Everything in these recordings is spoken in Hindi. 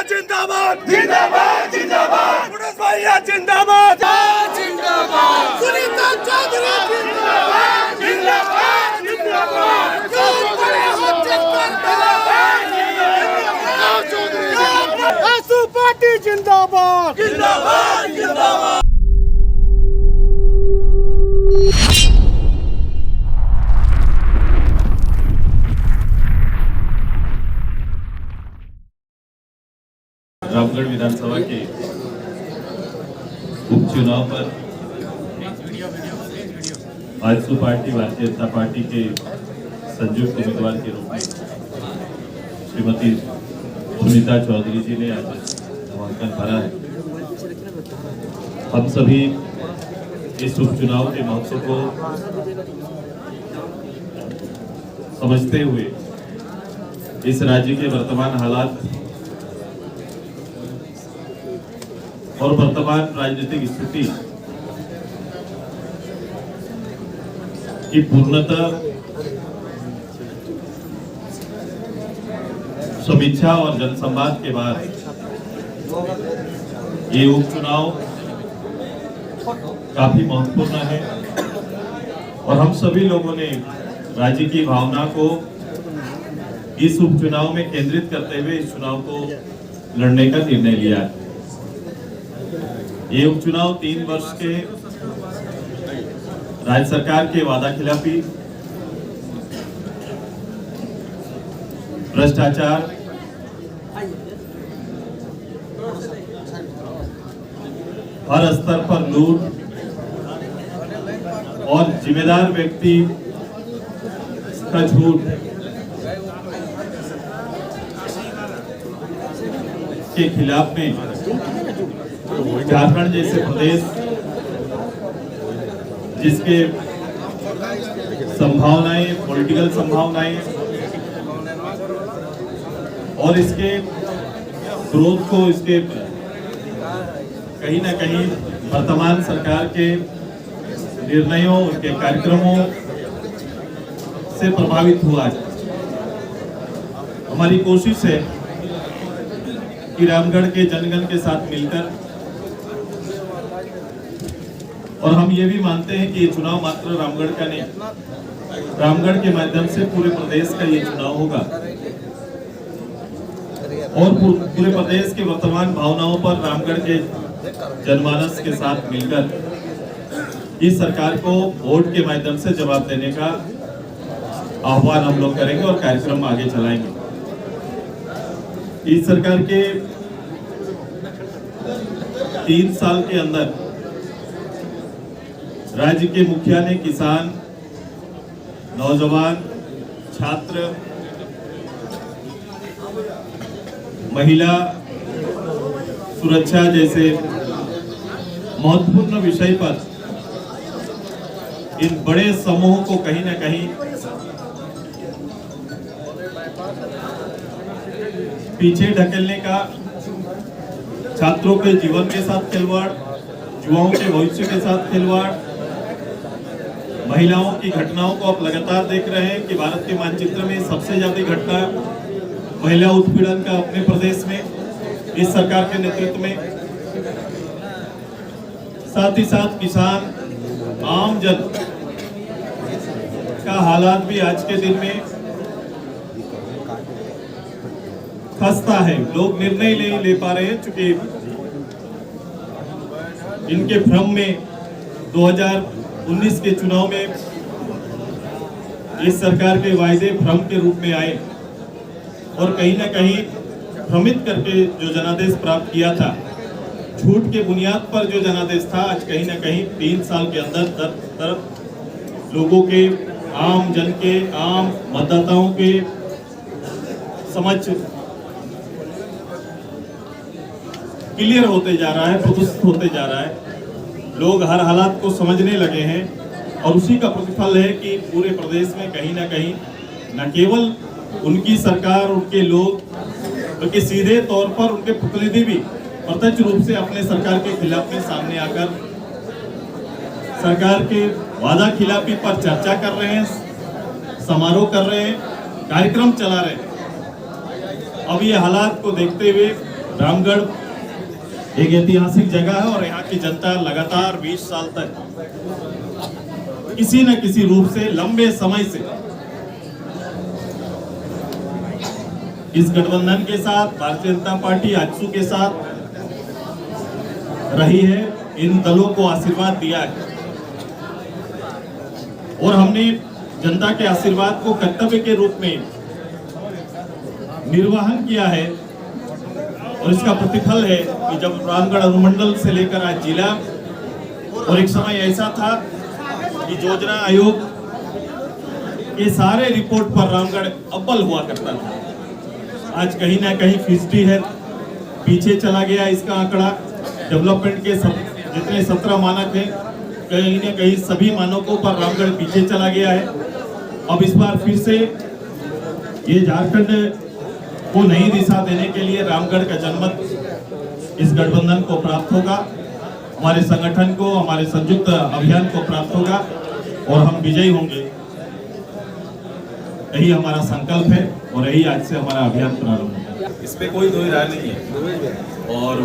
जिंदाबाद जिंदाबाद जिंदाबाद पुलिस भैया जिंदाबाद जिंदाबाद सुनीता चौधरी जिंदाबाद जिंदाबाद जिंदाबाद आंसू पार्टी जिंदाबाद जिंदाबाद जिंदाबाद। रामगढ़ विधानसभा के उपचुनाव पर आजसू पार्टी भारतीय जनता पार्टी के संयुक्त उम्मीदवार के रूप में श्रीमती सुनीता चौधरी जी ने आज नामांकन भरा है। हम सभी इस उपचुनाव के महत्व को समझते हुए इस राज्य के वर्तमान हालात और वर्तमान राजनीतिक स्थिति की पूर्णतः समीक्षा और जनसंवाद के बाद ये उपचुनाव काफी महत्वपूर्ण है और हम सभी लोगों ने राज्य की भावना को इस उपचुनाव में केंद्रित करते हुए इस चुनाव को लड़ने का निर्णय लिया है। ये उपचुनाव 3 वर्ष के राज्य सरकार के वादा खिलाफी, भ्रष्टाचार, हर स्तर पर लूट और जिम्मेदार व्यक्ति का झूठ के खिलाफ में झारखंड जैसे प्रदेश जिसके संभावनाएं, पॉलिटिकल संभावनाएं और इसके ग्रोथ को इसके कहीं ना कहीं वर्तमान सरकार के निर्णयों, उनके कार्यक्रमों से प्रभावित हुआ है। हमारी कोशिश है कि रामगढ़ के जनगण के साथ मिलकर, और हम ये भी मानते हैं कि ये चुनाव मात्र रामगढ़ का नहीं, रामगढ़ के माध्यम से पूरे प्रदेश का ये चुनाव होगा और पूरे प्रदेश के वर्तमान भावनाओं पर रामगढ़ के जनमानस के साथ मिलकर इस सरकार को वोट के माध्यम से जवाब देने का आह्वान हम लोग करेंगे और कार्यक्रम आगे चलाएंगे। इस सरकार के 3 साल के अंदर राज्य के मुखिया ने किसान, नौजवान, छात्र, महिला सुरक्षा जैसे महत्वपूर्ण विषय पर इन बड़े समूह को कहीं ना कहीं पीछे ढकेलने का, छात्रों के जीवन के साथ खिलवाड़, युवाओं के भविष्य के साथ खिलवाड़, महिलाओं की घटनाओं को आप लगातार देख रहे हैं कि भारत के मानचित्र में सबसे ज्यादा घटना महिला उत्पीड़न का अपने प्रदेश में इस सरकार के नेतृत्व में, साथ ही साथ किसान, आम जन का हालात भी आज के दिन में खस्ता है। लोग निर्णय नहीं ले पा रहे हैं चूंकि इनके भ्रम में 2019 के चुनाव में इस सरकार के वायदे भ्रम के रूप में आए और कहीं ना कहीं भ्रमित करके जो जनादेश प्राप्त किया था, झूठ के बुनियाद पर जो जनादेश था, आज कहीं ना कहीं 3 साल के अंदर लोगों के, आम जन के, आम मतदाताओं के समझ क्लियर होते जा रहा है, प्रदर्शित होते जा रहा है। लोग हर हालात को समझने लगे हैं और उसी का प्रतिफल है कि पूरे प्रदेश में कहीं ना कहीं न केवल उनकी सरकार, उनके लोग, बल्कि सीधे तौर पर उनके प्रतिनिधि भी प्रत्यक्ष रूप से अपने सरकार के खिलाफ में सामने आकर सरकार के वादा खिलाफी पर चर्चा कर रहे हैं, समारोह कर रहे हैं, कार्यक्रम चला रहे हैं। अब ये हालात को देखते हुए रामगढ़ एक ऐतिहासिक जगह है और यहाँ की जनता लगातार 20 साल तक किसी न किसी रूप से लंबे समय से इस गठबंधन के साथ भारतीय जनता पार्टी आजसू के साथ रही है, इन दलों को आशीर्वाद दिया है और हमने जनता के आशीर्वाद को कर्तव्य के रूप में निर्वहन किया है। और इसका प्रतिफल है कि जब रामगढ़ अनुमंडल से लेकर आज जिला, और एक समय ऐसा था कि योजना आयोग के सारे रिपोर्ट पर रामगढ़ अव्वल हुआ करता था। आज कहीं ना कहीं फीसदी है, पीछे चला गया इसका आंकड़ा। डेवलपमेंट के जितने 17 मानक हैं, कहीं ना कहीं सभी मानकों पर रामगढ़ पीछे चला गया है। अब इस बार फिर से ये झारखंड को नई दिशा देने के लिए रामगढ़ का जनमत इस गठबंधन को प्राप्त होगा, हमारे संगठन को, हमारे संयुक्त अभियान को प्राप्त होगा और हम विजयी होंगे। यही हमारा संकल्प है और यही आज से हमारा अभियान प्रारंभ होगा। इसमें कोई दो राय नहीं है और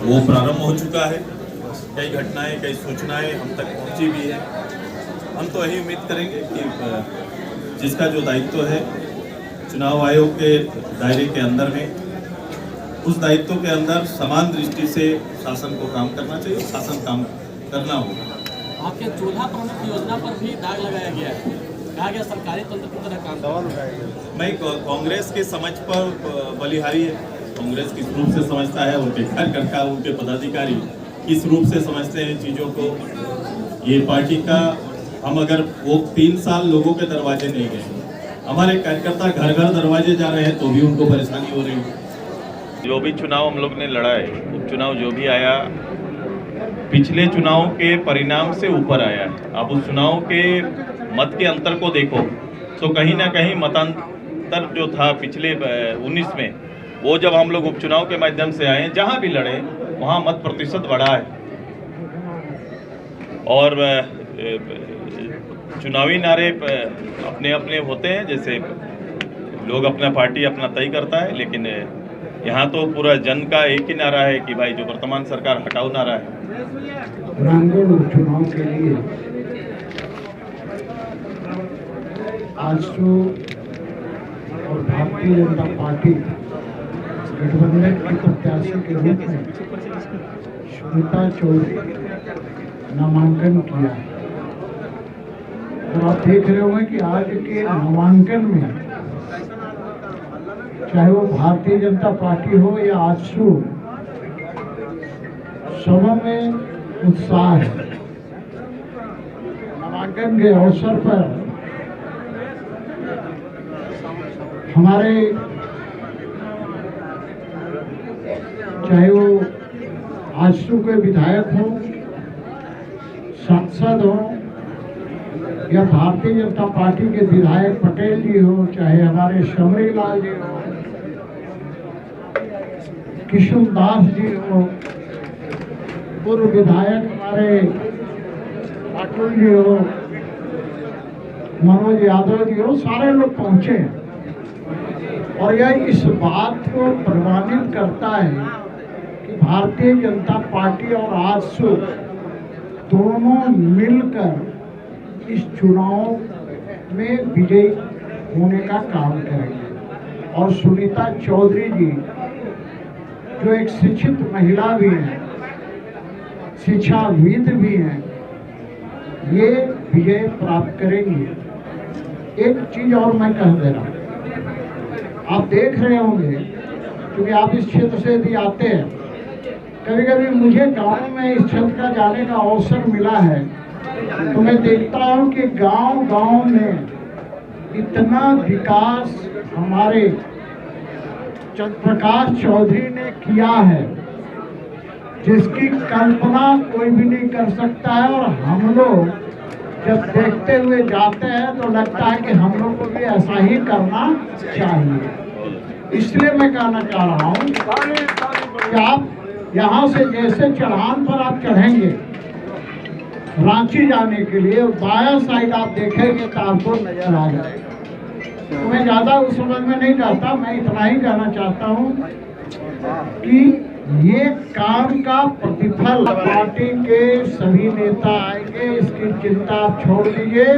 वो प्रारंभ हो चुका है। कई घटनाएं, कई सूचनाएं हम तक पहुंची भी है। हम तो यही उम्मीद करेंगे कि जिसका जो दायित्व है चुनाव आयोग के दायरे के अंदर में, उस दायित्व के अंदर समान दृष्टि से शासन को काम करना चाहिए, शासन काम करना होगा। आपके 14 प्रमुख योजना पर भी दाग लगाया गया है, कहा गया सरकारी तंत्र की तरह काम। मैं कांग्रेस के समझ पर बलिहारी है, कांग्रेस किस रूप से समझता है, उनके कार्यकर्ता, उनके पदाधिकारी किस रूप से समझते हैं चीजों को। ये पार्टी का हम अगर वो 3 साल लोगों के दरवाजे नहीं गए, हमारे कार्यकर्ता घर घर दरवाजे जा रहे हैं तो भी उनको परेशानी हो रही है। जो भी चुनाव हम लोग ने लड़ा है, उपचुनाव जो भी आया, पिछले चुनाव के परिणाम से ऊपर आया है। आप उस चुनाव के मत के अंतर को देखो तो कहीं ना कहीं मतांतर जो था पिछले 19 में, वो जब हम लोग उपचुनाव के माध्यम से आए, जहां भी लड़े वहां मत प्रतिशत बढ़ा है। और चुनावी नारे अपने अपने होते हैं, जैसे लोग अपना पार्टी अपना तय करता है, लेकिन यहाँ तो पूरा जन का एक ही नारा है कि भाई जो वर्तमान सरकार हटाओ नारा है। रामगढ़ उपचुनाव के लिए आजसू और भारतीय जनता पार्टी गठबंधन के प्रत्याशी के रूप में सुनीता चौधरी नामांकन किया। तो आप देख रहे होंगे कि आज के नामांकन में चाहे वो भारतीय जनता पार्टी हो या आजसू, सभा में उत्साह है। नामांकन के अवसर पर हमारे चाहे वो आजसू के विधायक हो, सांसद हो या भारतीय जनता पार्टी के विधायक पटेल जी हो, चाहे हमारे शमरी लाल जी हो, किशोर दास जी हो, पूर्व विधायक हमारे अटल जी हो, मनोज यादव जी हो, सारे लोग पहुंचे। और यह इस बात को प्रमाणित करता है कि भारतीय जनता पार्टी और आजसू दोनों मिलकर इस चुनाव में विजयी होने का काम करेंगे। और सुनीता चौधरी जी जो एक शिक्षित महिला भी हैं, शिक्षाविद भी हैं, ये विजय प्राप्त करेंगी। एक चीज और मैं कह दे रहा हूँ, आप देख रहे होंगे क्योंकि आप इस क्षेत्र से यदि आते हैं, कभी कभी मुझे गांव में इस क्षेत्र का जाने का अवसर मिला है तो मैं देखता हूं कि गांव-गांव में इतना विकास हमारे चंद्रप्रकाश चौधरी ने किया है जिसकी कल्पना कोई भी नहीं कर सकता है। और हम लोग जब देखते हुए जाते हैं तो लगता है कि हम लोग को भी ऐसा ही करना चाहिए। इसलिए मैं कहना चाह रहा हूँ कि आप यहाँ से जैसे चढ़ान पर आप चढ़ेंगे रांची जाने के लिए, बाया साइड आप देखेंगे तो आपको नजर आ जाएगा। तो मैं ज़्यादा उस समझ में नहीं जाता, मैं इतना ही कहना चाहता हूँ कि ये काम का प्रतिफल पार्टी के सभी नेता आएंगे, इसकी चिंता आप छोड़ दीजिए।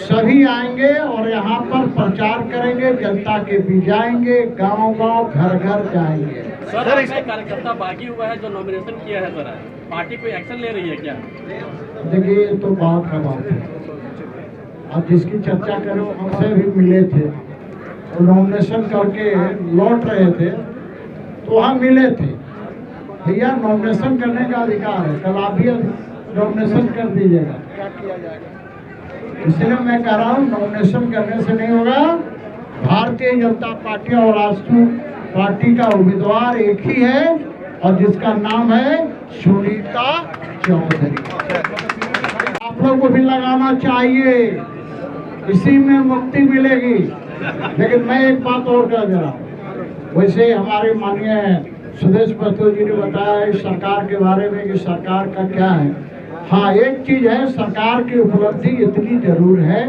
सभी आएंगे और यहाँ पर प्रचार करेंगे, जनता के बीच जाएंगे, गांव-गांव, घर-घर जाएंगे। सर इसका कार्यकर्ता बागी हुआ है जो नॉमिनेशन किया है, सर पार्टी कोई एक्शन ले रही है क्या? देखिए ये तो बात का बात है। अब जिसकी चर्चा करो, हमसे भी मिले थे, नॉमिनेशन करके लौट रहे थे तो वहाँ मिले थे। भैया नॉमिनेशन करने का अधिकार है, कल आप भी नॉमिनेशन कर दीजिएगा, क्या किया जाएगा। इसलिए मैं कह रहा हूँ नॉमिनेशन करने से नहीं होगा। भारतीय जनता पार्टी और राष्ट्रीय पार्टी का उम्मीदवार एक ही है और जिसका नाम है सुनीता चौधरी। आप लोग को भी लगाना चाहिए, इसी में मुक्ति मिलेगी। लेकिन मैं एक बात और कह दे रहा हूँ, वैसे हमारे माननीय सुदेश महतो जी ने बताया इस सरकार के बारे में कि सरकार का क्या है। हाँ, एक चीज है, सरकार की उपलब्धि इतनी जरूर है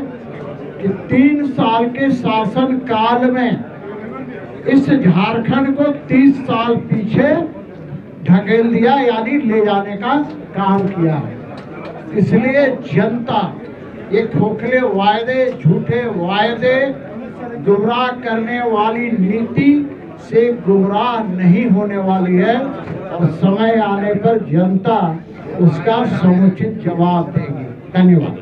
कि 3 साल के शासन काल में इस झारखंड को 30 साल पीछे ढकेल दिया, यानी ले जाने का काम किया है। इसलिए जनता ये खोखले वायदे, झूठे वायदे, गुमराह करने वाली नीति से गुमराह नहीं होने वाली है और समय आने पर जनता उसका समुचित जवाब देगी। धन्यवाद।